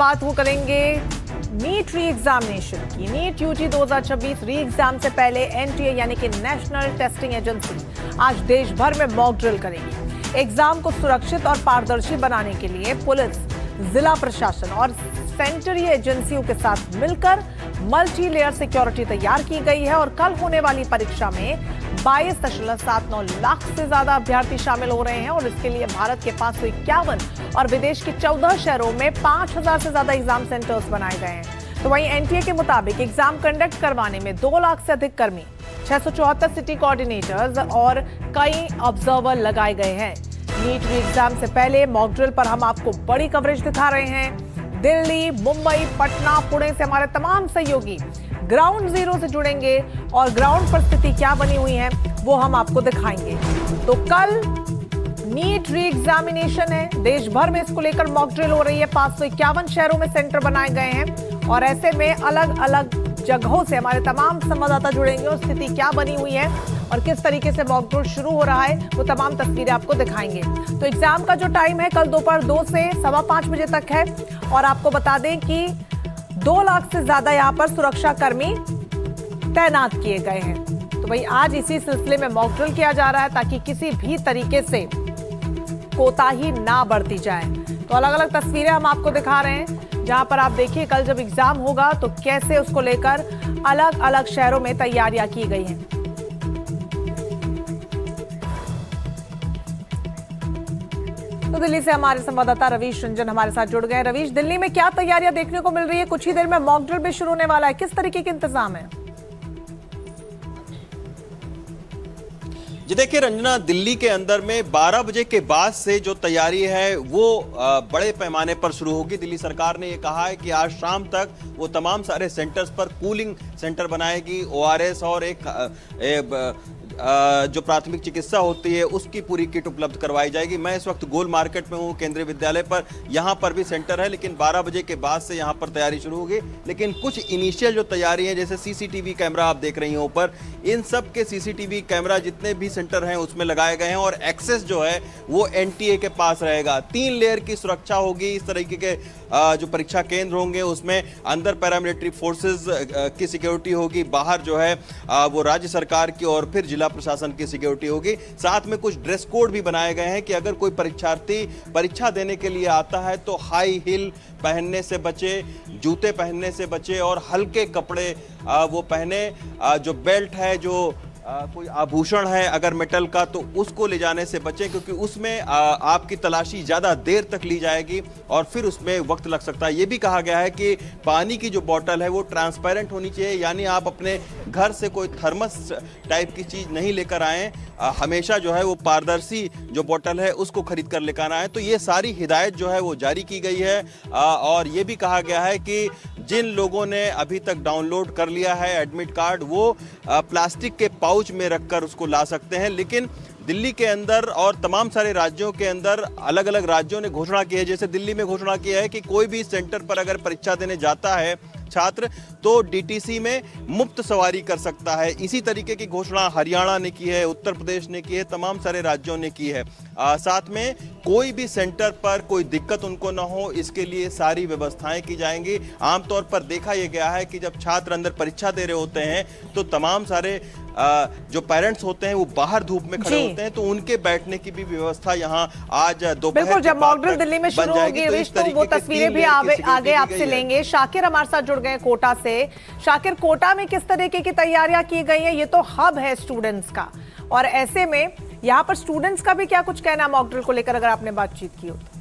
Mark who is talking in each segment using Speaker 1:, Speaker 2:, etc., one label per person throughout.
Speaker 1: बात वो करेंगे नीट री एग्जामिनेशन की। नीट यूजी 2026 री एग्जाम से पहले एनटीए यानी कि नेशनल टेस्टिंग एजेंसी आज देश भर में मॉक ड्रिल करेगी। एग्जाम को सुरक्षित और पारदर्शी बनाने के लिए पुलिस, जिला प्रशासन और सेंट्रल एजेंसियों के साथ मिलकर मल्टी लेयर सिक्योरिटी तैयार की गई है। और कल होने वाली परीक्षा में 22.79 लाख से ज्यादा अभ्यर्थी शामिल हो रहे हैं और इसके लिए भारत के 551 और विदेश के 14 शहरों में 5000 से ज्यादा एग्जाम सेंटर्स बनाए गए हैं। तो वहीं एनटीए के मुताबिक एग्जाम कंडक्ट करवाने में 2 लाख से अधिक कर्मी, 674 सिटी कोऑर्डिनेटर्स और कई ऑब्जर्वर लगाए गए हैं। नीट री एग्जाम से पहले मॉक ड्रिल पर हम आपको बड़ी कवरेज दिखा रहे हैं। दिल्ली, मुंबई, पटना, पुणे से हमारे तमाम सहयोगी ग्राउंड जीरो से जुड़ेंगे और ग्राउंड पर स्थिति क्या बनी हुई है वो हम आपको दिखाएंगे। तो कल नीट री एग्जामिनेशन है, देश भर में इसको लेकर मॉक ड्रिल हो रही है। 551 शहरों में सेंटर बनाए गए हैं और ऐसे में अलग अलग जगहों से हमारे तमाम संवाददाता जुड़ेंगे और स्थिति क्या बनी हुई है और किस तरीके से मॉक ड्रिल शुरू हो रहा है वो तमाम तस्वीरें आपको दिखाएंगे। तो एग्जाम का जो टाइम है कल दोपहर 2 से 5:15 बजे तक है और आपको बता दें कि 2 लाख से ज्यादा यहाँ पर सुरक्षा कर्मी तैनात किए गए हैं। तो भाई आज इसी सिलसिले में मॉक ड्रिल किया जा रहा है ताकि किसी भी तरीके से कोताही ना बढ़ती जाए। तो अलग अलग तस्वीरें हम आपको दिखा रहे हैं जहां पर आप देखिए कल जब एग्जाम होगा तो कैसे उसको लेकर अलग अलग शहरों में तैयारियां की गई हैं। तो दिल्ली से हमारे संवाददाता रवीश रंजन हमारे साथ जुड़ गए। रवीश, दिल्ली में क्या तैयारियां देखने को मिल रही है? कुछ ही देर में मॉक ड्रिल भी शुरू होने वाला है, किस तरीके के इंतजाम है?
Speaker 2: जी देखिए रंजना, दिल्ली के अंदर में 12 बजे के बाद से जो तैयारी है वो बड़े पैमाने पर शुरू होगी। दिल्ली सरकार ने ये कहा है कि आज शाम तक वो तमाम सारे सेंटर्स पर कूलिंग सेंटर बनाएगी। ओआरएस और एक जो प्राथमिक चिकित्सा होती है उसकी पूरी किट उपलब्ध करवाई जाएगी। मैं इस वक्त गोल मार्केट में हूँ, केंद्रीय विद्यालय पर, यहाँ पर भी सेंटर है लेकिन 12 बजे के बाद से यहाँ पर तैयारी शुरू होगी। लेकिन कुछ इनिशियल जो तैयारी है जैसे सीसीटीवी कैमरा आप देख रही हैं ऊपर, इन सब के सीसीटीवी कैमरा जितने भी सेंटर हैं उसमें लगाए गए हैं और एक्सेस जो है वो एनटीए के पास रहेगा। 3 लेयर की सुरक्षा होगी। इस तरीके के जो परीक्षा केंद्र होंगे उसमें अंदर पैरामिलिट्री फोर्सेस की सिक्योरिटी होगी, बाहर जो है वो राज्य सरकार की और फिर जिला प्रशासन की सिक्योरिटी होगी। साथ में कुछ ड्रेस कोड भी बनाए गए हैं कि अगर कोई परीक्षार्थी परीक्षा देने के लिए आता है तो हाई हील पहनने से बचे, जूते पहनने से बचे और हल्के कपड़े वो पहने। जो बेल्ट है, जो कोई आभूषण है अगर मेटल का तो उसको ले जाने से बचें क्योंकि उसमें आपकी तलाशी ज़्यादा देर तक ली जाएगी और फिर उसमें वक्त लग सकता है। ये भी कहा गया है कि पानी की जो बोतल है वो ट्रांसपेरेंट होनी चाहिए, यानी आप अपने घर से कोई थर्मस टाइप की चीज़ नहीं लेकर आएँ। हमेशा जो है वो पारदर्शी जो बोतल है उसको खरीद कर लेकर आना है। तो ये सारी हिदायत जो है वो जारी की गई है और ये भी कहा गया है कि जिन लोगों ने अभी तक डाउनलोड कर लिया है एडमिट कार्ड वो प्लास्टिक के पाउच में रखकर उसको ला सकते हैं। लेकिन दिल्ली के अंदर और तमाम सारे राज्यों के अंदर अलग अलग राज्यों ने घोषणा की है। जैसे दिल्ली में घोषणा किया है कि कोई भी सेंटर पर अगर परीक्षा देने जाता है छात्र तो डीटीसी में मुफ्त सवारी कर सकता है। इसी तरीके की घोषणा हरियाणा ने की है, उत्तर प्रदेश ने की है, तमाम सारे राज्यों ने की है। साथ में कोई भी सेंटर पर कोई दिक्कत उनको ना हो इसके लिए सारी व्यवस्थाएं की जाएंगी। आमतौर पर देखा यह गया है कि जब छात्र अंदर परीक्षा दे रहे होते हैं तो तमाम सारे जो पेरेंट्स होते हैं वो बाहर धूप में खड़े होते हैं तो उनके बैठने की भी व्यवस्था यहाँ आज दोपहर
Speaker 1: बिल्कुल जब मॉक ड्रिल दिल्ली में शुरू होगी तो वो तस्वीरें भी आगे आपसे लेंगे। शाकिर हमारे साथ जुड़ गए कोटा से। शाकिर, कोटा में किस तरीके की तैयारियां की गई है? ये तो हब है स्टूडेंट्स का और ऐसे में यहाँ पर स्टूडेंट्स का भी क्या कुछ कहना है मॉक ड्रिल को लेकर अगर आपने बातचीत की हो तो?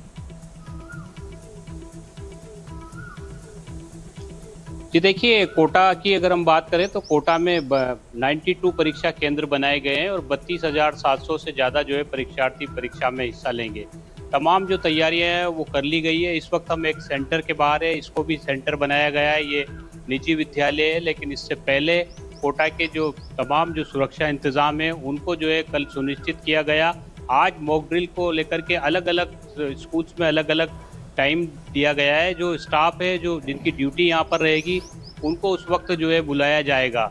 Speaker 3: जी देखिए, कोटा की अगर हम बात करें तो कोटा में 92 परीक्षा केंद्र बनाए गए हैं और 32,700 से ज़्यादा जो है परीक्षार्थी परीक्षा में हिस्सा लेंगे। तमाम जो तैयारियां हैं वो कर ली गई है। इस वक्त हम एक सेंटर के बाहर है, इसको भी सेंटर बनाया गया है। ये निजी विद्यालय है लेकिन इससे पहले कोटा के जो तमाम जो सुरक्षा इंतज़ाम है उनको जो है कल सुनिश्चित किया गया। आज मॉक ड्रिल को लेकर के अलग अलग स्कूल्स में अलग अलग टाइम दिया गया है। जो स्टाफ है जो जिनकी ड्यूटी यहाँ पर रहेगी उनको उस वक्त जो है बुलाया जाएगा।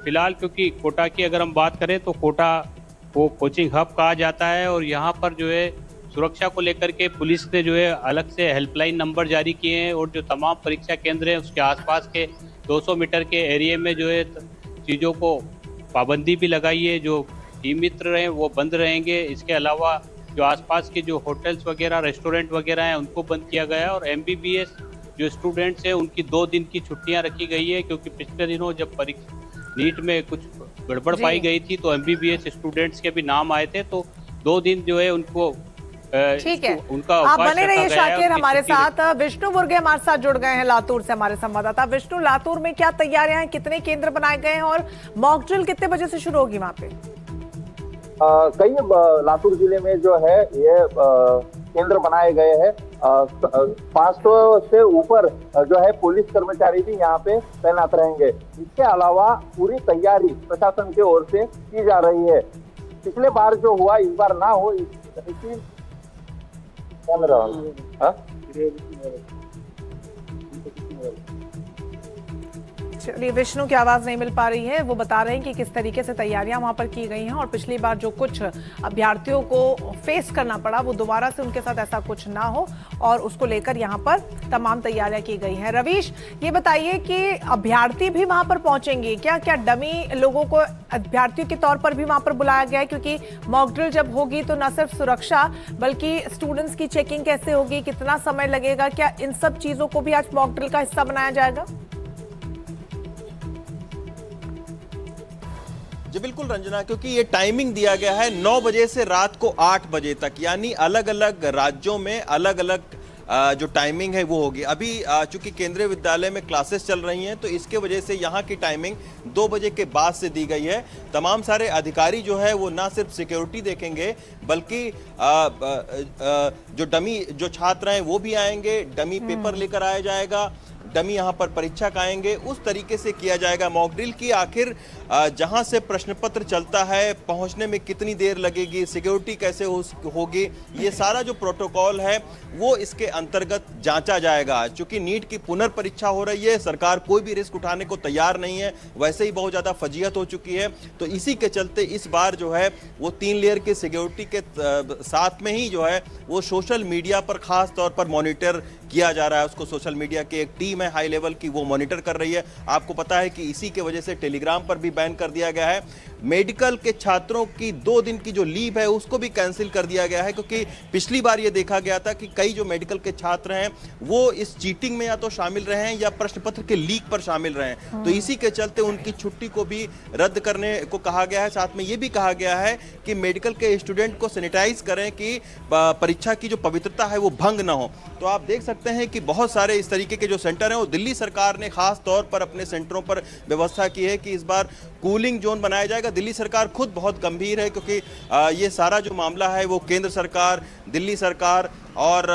Speaker 3: फिलहाल क्योंकि कोटा की अगर हम बात करें तो कोटा को कोचिंग हब कहा जाता है और यहाँ पर जो है सुरक्षा को लेकर के पुलिस ने जो है अलग से हेल्पलाइन नंबर जारी किए हैं और जो तमाम परीक्षा केंद्र हैं उसके आसपास के 200 मीटर के एरिया में जो है चीज़ों को पाबंदी भी लगाई है। जो ई मित्र हैं वो बंद रहेंगे। इसके अलावा जो आसपास के जो होटल्स वगैरह रेस्टोरेंट वगैरह हैं उनको बंद किया गया है और MBBS जो स्टूडेंट्स हैं उनकी 2 दिन की छुट्टियां रखी गई है, क्योंकि पिछले दिनों जब नीट में कुछ गड़बड़ पाई गई थी तो MBBS स्टूडेंट्स के भी नाम आए थे, तो 2 दिन जो है उनको
Speaker 1: ठीक है,
Speaker 3: उनका
Speaker 1: आप बने रहिए
Speaker 3: रखा गया है।
Speaker 1: शाकिर हमारे साथ। विष्णु बुर्गे हमारे साथ जुड़ गए हैं लातूर से, हमारे संवाददाता। विष्णु, लातूर में क्या तैयारियां हैं, कितने केंद्र बनाए गए हैं और मॉक ड्रिल कितने बजे से शुरू होगी वहां पे?
Speaker 4: कई लातूर जिले में जो है ये केंद्र बनाए गए हैं। 500 से ऊपर जो है पुलिस कर्मचारी भी यहाँ पे तैनात रहेंगे। इसके अलावा पूरी तैयारी प्रशासन की ओर से की जा रही है। पिछले बार जो हुआ इस बार ना हो, इसी
Speaker 1: चलिए, विष्णु की आवाज नहीं मिल पा रही है। वो बता रहे हैं कि किस तरीके से तैयारियां वहां पर की गई हैं और पिछली बार जो कुछ अभ्यर्थियों को फेस करना पड़ा वो दोबारा से उनके साथ ऐसा कुछ ना हो और उसको लेकर यहां पर तमाम तैयारियां की गई हैं। रवीश, ये बताइए कि अभ्यर्थी भी वहां पर पहुंचेंगे क्या? क्या डमी लोगों को अभ्यर्थियों के तौर पर भी वहां पर बुलाया गया है? क्योंकि मॉक ड्रिल जब होगी तो न सिर्फ सुरक्षा बल्कि स्टूडेंट्स की चेकिंग कैसे होगी, कितना समय लगेगा, क्या इन सब चीजों को भी आज मॉक ड्रिल का हिस्सा बनाया जाएगा?
Speaker 2: जी बिल्कुल रंजना, क्योंकि ये टाइमिंग दिया गया है 9 बजे से रात को 8 बजे तक, यानी अलग अलग राज्यों में अलग अलग जो टाइमिंग है वो होगी। अभी चूंकि केंद्रीय विद्यालय में क्लासेस चल रही हैं तो इसके वजह से यहाँ की टाइमिंग 2 बजे के बाद से दी गई है। तमाम सारे अधिकारी जो है वो ना सिर्फ सिक्योरिटी देखेंगे बल्कि जो छात्र हैं वो भी आएंगे, डमी पेपर लेकर आया जाएगा, डमी यहाँ पर परीक्षा का आएंगे, उस तरीके से किया जाएगा मॉक ड्रिल की। आखिर जहाँ से प्रश्न पत्र चलता है पहुँचने में कितनी देर लगेगी, सिक्योरिटी कैसे होगी, ये सारा जो प्रोटोकॉल है वो इसके अंतर्गत जांचा जाएगा। चूंकि नीट की पुनर्परीक्षा हो रही है, सरकार कोई भी रिस्क उठाने को तैयार नहीं है, वैसे ही बहुत ज़्यादा फजीहत हो चुकी है, तो इसी के चलते इस बार जो है वो 3 लेयर की सिक्योरिटी के साथ में ही जो है वो सोशल मीडिया पर खास तौर पर मॉनिटर किया जा रहा है। उसको सोशल मीडिया की एक टीम है हाई लेवल की, वो मॉनिटर कर रही है। आपको पता है कि इसी के वजह से टेलीग्राम पर भी बैन कर दिया गया है। मेडिकल के छात्रों की 2 दिन की जो लीव है उसको भी कैंसिल कर दिया गया है, क्योंकि पिछली बार ये देखा गया था कि कई जो मेडिकल के छात्र हैं वो इस चीटिंग में या तो शामिल रहे हैं या प्रश्न पत्र के लीक पर शामिल रहे हैं, तो इसी के चलते उनकी छुट्टी को भी रद्द करने को कहा गया है। साथ में ये भी कहा गया है कि मेडिकल के स्टूडेंट को सैनिटाइज करें कि परीक्षा की जो पवित्रता है वो भंग ना हो। तो आप देख सकते हैं कि बहुत सारे इस तरीके के जो सेंटर हैं वो दिल्ली सरकार ने खास तौर पर अपने सेंटरों पर व्यवस्था की है कि इस बार कूलिंग जोन बनाया जाएगा। दिल्ली सरकार खुद बहुत गंभीर है, क्योंकि ये सारा जो मामला है वो केंद्र सरकार, दिल्ली सरकार और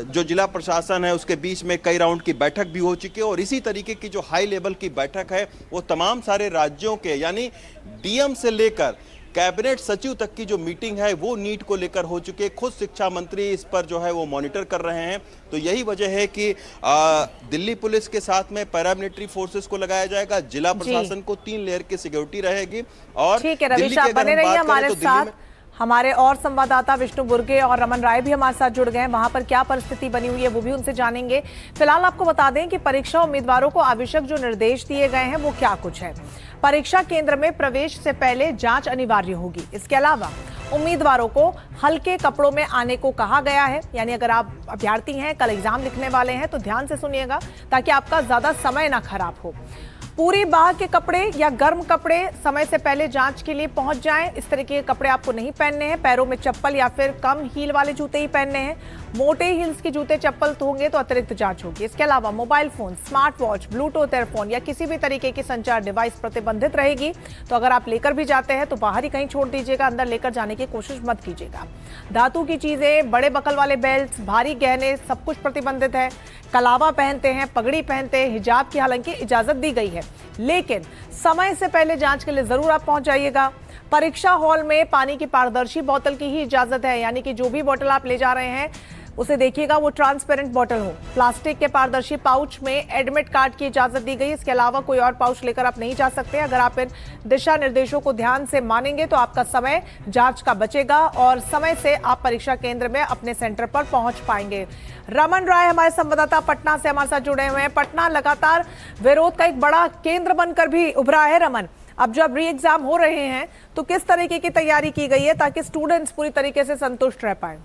Speaker 2: जो जिला प्रशासन है उसके बीच में कई राउंड की बैठक भी हो चुकी है और इसी तरीके की जो हाई लेवल की बैठक है वो तमाम सारे राज्यों के यानी डीएम से लेकर कैबिनेट सचिव तक की जो मीटिंग है वो नीट को लेकर हो चुकी है। खुद शिक्षा मंत्री इस पर जो है वो मॉनिटर कर रहे हैं। तो यही वजह है कि दिल्ली पुलिस के साथ में पैरामिलिट्री फोर्सेस को लगाया जाएगा, जिला प्रशासन को 3 लेयर की सिक्योरिटी रहेगी। और
Speaker 1: ठीक है रवीश, आप बने रहिए हमारे साथ। हमारे और संवाददाता विष्णु बुर्गे और रमन राय भी हमारे साथ जुड़ गए हैं। वहां पर क्या परिस्थिति बनी हुई है वो भी उनसे जानेंगे। फिलहाल आपको बता दें कि परीक्षा उम्मीदवारों को आवश्यक जो निर्देश दिए गए हैं वो क्या कुछ है। परीक्षा केंद्र में प्रवेश से पहले जांच अनिवार्य होगी। इसके अलावा उम्मीदवारों को हल्के कपड़ों में आने को कहा गया है, यानी अगर आप अभ्यर्थी हैं, कल एग्जाम लिखने वाले हैं तो ध्यान से सुनिएगा ताकि आपका ज्यादा समय ना खराब हो। पूरी बाह के कपड़े या गर्म कपड़े समय से पहले जांच के लिए पहुंच जाएं। इस तरह के कपड़े आपको नहीं पहनने हैं। पैरों में चप्पल या फिर कम हील वाले जूते ही पहनने हैं। मोटे हील्स के जूते चप्पल तो होंगे तो अतिरिक्त जांच होगी। इसके अलावा mobile phone, smart watch, Bluetooth earphone या किसी भी तरीके की संचार डिवाइस प्रतिबंधित रहेगी। तो अगर आप लेकर भी जाते हैं तो बाहर ही कहीं छोड़ दीजिएगा, अंदर लेकर जाने की कोशिश मत कीजिएगा। धातु की चीजें, बड़े बकल वाले बेल्ट, भारी गहने सब कुछ प्रतिबंधित है। कलावा पहनते हैं, पगड़ी पहनते हैं, हिजाब की हालांकि इजाजत दी गई है, लेकिन समय से पहले जांच के लिए जरूर आप पहुंच जाइएगा। परीक्षा हॉल में पानी की पारदर्शी बोतल की ही इजाजत है, यानी कि जो भी बोतल आप ले जा रहे हैं उसे देखिएगा वो ट्रांसपेरेंट बॉटल हो, प्लास्टिक के पारदर्शी पाउच में एडमिट कार्ड की इजाजत दी गई। इसके अलावा कोई और पाउच लेकर आप नहीं जा सकते। अगर आप इन दिशा निर्देशों को ध्यान से मानेंगे तो आपका समय जांच का बचेगा और समय से आप परीक्षा केंद्र में अपने सेंटर पर पहुंच पाएंगे। रमन राय हमारे संवाददाता पटना से हमारे साथ जुड़े हुए हैं। पटना लगातार विरोध का एक बड़ा केंद्र बनकर भी उभरा है। रमन, अब जब री एग्जाम हो रहे हैं तो किस तरीके की तैयारी की गई है ताकि स्टूडेंट्स पूरी तरीके से संतुष्ट रह पाए?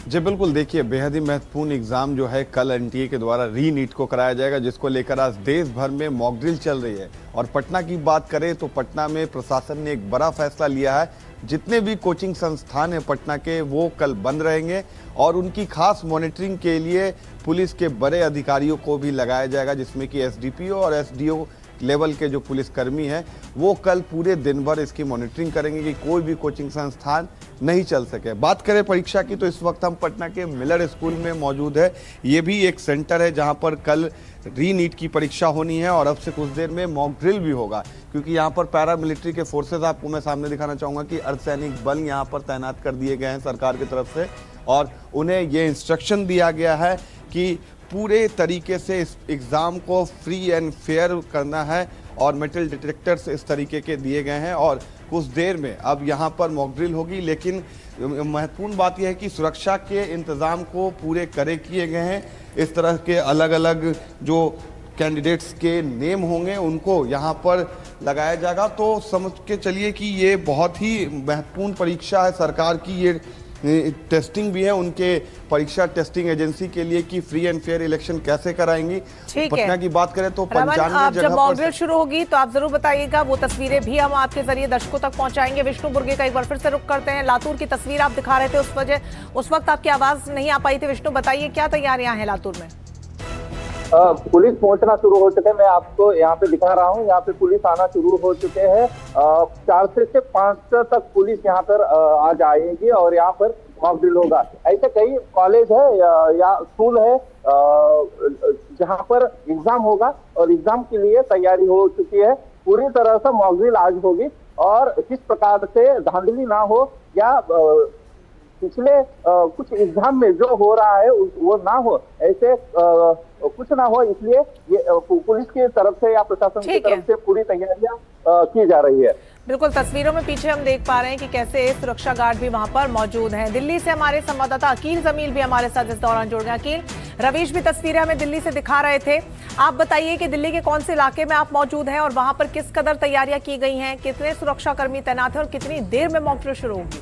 Speaker 5: जी बिल्कुल, देखिए बेहद ही महत्वपूर्ण एग्जाम जो है कल एनटीए के द्वारा री नीट को कराया जाएगा, जिसको लेकर आज देश भर में मॉक ड्रिल चल रही है। और पटना की बात करें तो पटना में प्रशासन ने एक बड़ा फैसला लिया है। जितने भी कोचिंग संस्थान हैं पटना के वो कल बंद रहेंगे और उनकी खास मॉनिटरिंग के लिए पुलिस के बड़े अधिकारियों को भी लगाया जाएगा, जिसमें कि एसडीपीओ और एसडीओ लेवल के जो पुलिसकर्मी हैं वो कल पूरे दिन भर इसकी मॉनिटरिंग करेंगे कि कोई भी कोचिंग संस्थान नहीं चल सके। बात करें परीक्षा की तो इस वक्त हम पटना के मिलर स्कूल में मौजूद है। ये भी एक सेंटर है जहां पर कल री नीट की परीक्षा होनी है और अब से कुछ देर में मॉक ड्रिल भी होगा, क्योंकि यहाँ पर पैरामिलिट्री के फोर्सेज, आपको मैं सामने दिखाना चाहूँगा कि अर्धसैनिक बल यहाँ पर तैनात कर दिए गए हैं सरकार की तरफ से और उन्हें ये इंस्ट्रक्शन दिया गया है कि पूरे तरीके से इस एग्ज़ाम को फ्री एंड फेयर करना है और मेटल डिटेक्टर्स इस तरीके के दिए गए हैं और कुछ देर में अब यहाँ पर मॉक ड्रिल होगी। लेकिन महत्वपूर्ण बात यह है कि सुरक्षा के इंतज़ाम को पूरे किए गए हैं। इस तरह के अलग अलग जो कैंडिडेट्स के नेम होंगे उनको यहाँ पर लगाया जाएगा। तो समझ के चलिए कि ये बहुत ही महत्वपूर्ण परीक्षा है। सरकार की ये टेस्टिंग भी है उनके परीक्षा टेस्टिंग एजेंसी के लिए कि फ्री एंड फेयर इलेक्शन कैसे कराएंगी। पटना की बात करें तो 95 जगह
Speaker 1: जब मॉक ड्रिल शुरू होगी तो आप जरूर बताइएगा, वो तस्वीरें भी हम आपके जरिए दर्शकों तक पहुंचाएंगे। विष्णु बुर्गे का एक बार फिर से रुख करते हैं। लातूर की तस्वीर आप दिखा रहे थे, उस वक्त आपकी आवाज नहीं आ पाई थी। विष्णु बताइए क्या तैयारियां हैं लातूर में?
Speaker 4: पुलिस पहुंचना शुरू हो चुके हैं। मैं आपको यहाँ पे दिखा रहा हूँ, यहाँ पे पुलिस आना शुरू हो चुके हैं। 4 से 5 तक पुलिस यहाँ पर आ जाएगी और यहाँ पर मॉक ड्रिल होगा। ऐसे कई कॉलेज है या स्कूल है जहाँ पर एग्जाम होगा और एग्जाम के लिए तैयारी हो चुकी है। पूरी तरह से मॉक ड्रिल आज होगी और किस प्रकार से धांधली ना हो या पिछले कुछ एग्जाम में जो हो रहा है वो ना हो, ऐसे कुछ ना हो, इसलिए ये पुलिस की तरफ से या प्रशासन की तरफ से पूरी तैयारियां की जा रही है।
Speaker 1: बिल्कुल, तस्वीरों में पीछे हम देख पा रहे हैं कि कैसे सुरक्षा गार्ड भी वहां पर मौजूद हैं। दिल्ली से हमारे संवाददाता अकील जमील भी हमारे साथ इस दौरान जुड़ गए। अकील, रवीश भी तस्वीरें हमें दिल्ली से दिखा रहे थे। आप बताइए कि दिल्ली के कौन से इलाके में आप मौजूद हैं और वहां पर किस कदर तैयारियां की गई हैं, कितने सुरक्षा कर्मी तैनात हैं और कितनी देर में मॉक ड्रिल शुरू होगी?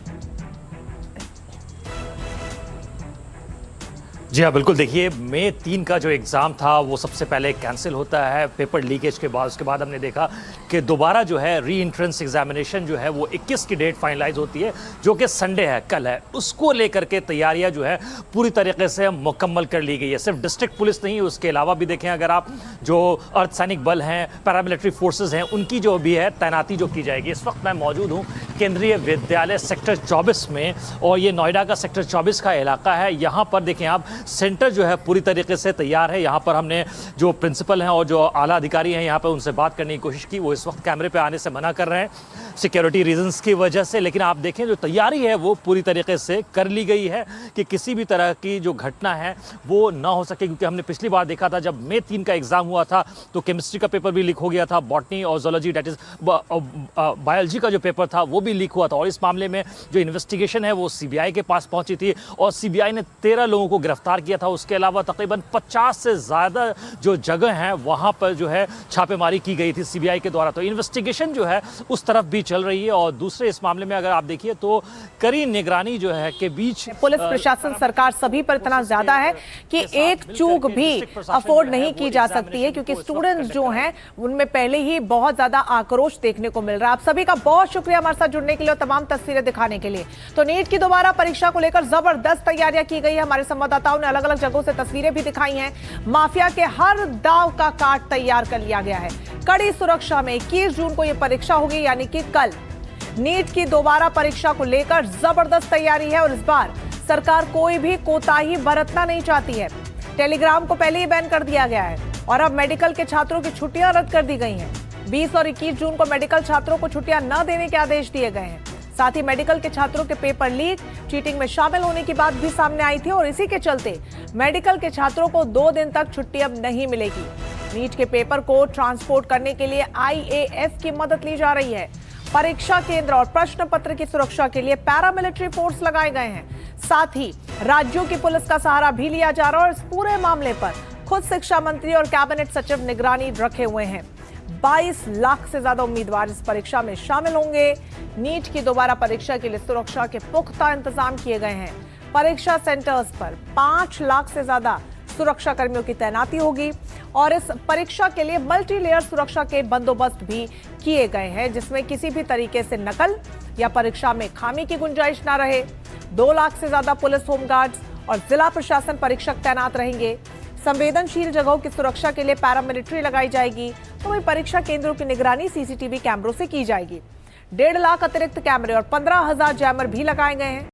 Speaker 6: जी हाँ, बिल्कुल। देखिए, मई 3 का जो एग्ज़ाम था वो सबसे पहले कैंसिल होता है पेपर लीकेज के बाद। उसके बाद हमने देखा कि दोबारा जो है री एंट्रेंस एग्जामिनेशन जो है वो 21 की डेट फाइनलाइज होती है, जो कि संडे है, कल है। उसको लेकर के तैयारियां जो है पूरी तरीके से मुकम्मल कर ली गई है। सिर्फ डिस्ट्रिक्ट पुलिस नहीं, उसके अलावा भी देखें अगर आप जो अर्धसैनिक बल हैं, पैरामिलिट्री फोर्सेज हैं, उनकी जो भी है तैनाती जो की जाएगी। इस वक्त मैं मौजूद हूँ केंद्रीय विद्यालय सेक्टर 24 में और ये नोएडा का सेक्टर 24 का इलाका है। यहाँ पर देखें आप, सेंटर जो है पूरी तरीके से तैयार है। यहाँ पर हमने जो प्रिंसिपल हैं और जो आला अधिकारी हैं यहाँ पर उनसे बात करने की कोशिश की। वो इस वक्त कैमरे पे आने से मना कर रहे हैं सिक्योरिटी रीजंस की वजह से, लेकिन आप देखें जो तैयारी है वो पूरी तरीके से कर ली गई है कि किसी भी तरह की जो घटना है वो ना हो सके। क्योंकि हमने पिछली बार देखा था जब मई 3 का एग्जाम हुआ था तो केमिस्ट्री का पेपर भी लीक हो गया था, बॉटनी और जोलॉजी डेट इज बायोलॉजी का जो पेपर था वो भी लीक हुआ था। और इस मामले में जो इन्वेस्टिगेशन है वो सीबीआई के पास पहुंची थी और सीबीआई ने 13 लोगों को गिरफ्तार किया था। उसके अलावा तकरीबन 50 से ज़्यादा जो जगह हैं वहाँ पर जो है छापेमारी की गई थी सीबीआई के द्वारा। तो इन्वेस्टिगेशन जो है उस तरफ भी चल रही है। और दूसरे इस मामले में अगर आप देखिए तो कड़ी निगरानी जो है के बीच
Speaker 1: पुलिस प्रशासन सरकार सभी पर इतना ज्यादा है कि एक चूक भी अफोर्ड नहीं की जा सकती है, क्योंकि स्टूडेंट्स जो हैं उनमें पहले ही बहुत ज्यादा आक्रोश देखने को मिल रहा है। आप सभी का बहुत शुक्रिया हमारे साथ जुड़ने के लिए और तमाम तस्वीरें दिखाने के लिए। तो नीट की दोबारा परीक्षा को लेकर जबरदस्त तैयारियां की गई है। हमारे संवाददाताओं ने अलग अलग जगहों से तस्वीरें भी दिखाई हैं। माफिया के हर दाव का काट तैयार कर लिया गया है। कड़ी सुरक्षा में 21 जून को यह परीक्षा होगी, यानी कि कल। नीट की दोबारा परीक्षा को लेकर जबरदस्त तैयारी है और इस बार सरकार कोई भी कोताही बरतना नहीं चाहती है। टेलीग्राम को पहले ही बैन कर दिया गया है और अब मेडिकल के छात्रों की छुट्टियां रद्द कर दी गई हैं। 20 और 21 जून को मेडिकल छात्रों को छुट्टियां न देने के आदेश दिए गए हैं। साथ ही मेडिकल के छात्रों के पेपर लीक, चीटिंग में शामिल होने की बात भी सामने आई थी और इसी के चलते मेडिकल के छात्रों को 2 दिन तक छुट्टी अब नहीं मिलेगी। नीट के पेपर को ट्रांसपोर्ट करने के लिए IAF की मदद ली जा रही है। परीक्षा केंद्र और प्रश्न पत्र की सुरक्षा के लिए पैरामिलिट्री फोर्स लगाए गए हैं। साथ ही राज्यों की पुलिस का सहारा भी लिया जा रहा है और इस पूरे मामले पर खुद शिक्षा मंत्री और कैबिनेट सचिव निगरानी रखे हुए हैं। 22 लाख से ज्यादा उम्मीदवार इस परीक्षा में शामिल होंगे। नीट की दोबारा परीक्षा के लिए सुरक्षा के पुख्ता इंतजाम किए गए हैं। परीक्षा सेंटर्स पर 5 लाख से ज्यादा सुरक्षा कर्मियों की तैनाती होगी और इस परीक्षा के लिए मल्टी लेयर सुरक्षा के बंदोबस्त भी किए गए हैं, जिसमें किसी भी तरीके से नकल या परीक्षा में खामी की गुंजाइश ना रहे। 2 लाख से ज्यादा पुलिस, होमगार्ड्स और जिला प्रशासन परीक्षक तैनात रहेंगे। संवेदनशील जगहों की सुरक्षा के लिए पैरामिलिट्री लगाई जाएगी। तो वही परीक्षा केंद्रों की निगरानी CCTV कैमरों से की जाएगी। 1.5 लाख अतिरिक्त कैमरे और 15,000 जैमर भी लगाए गए हैं।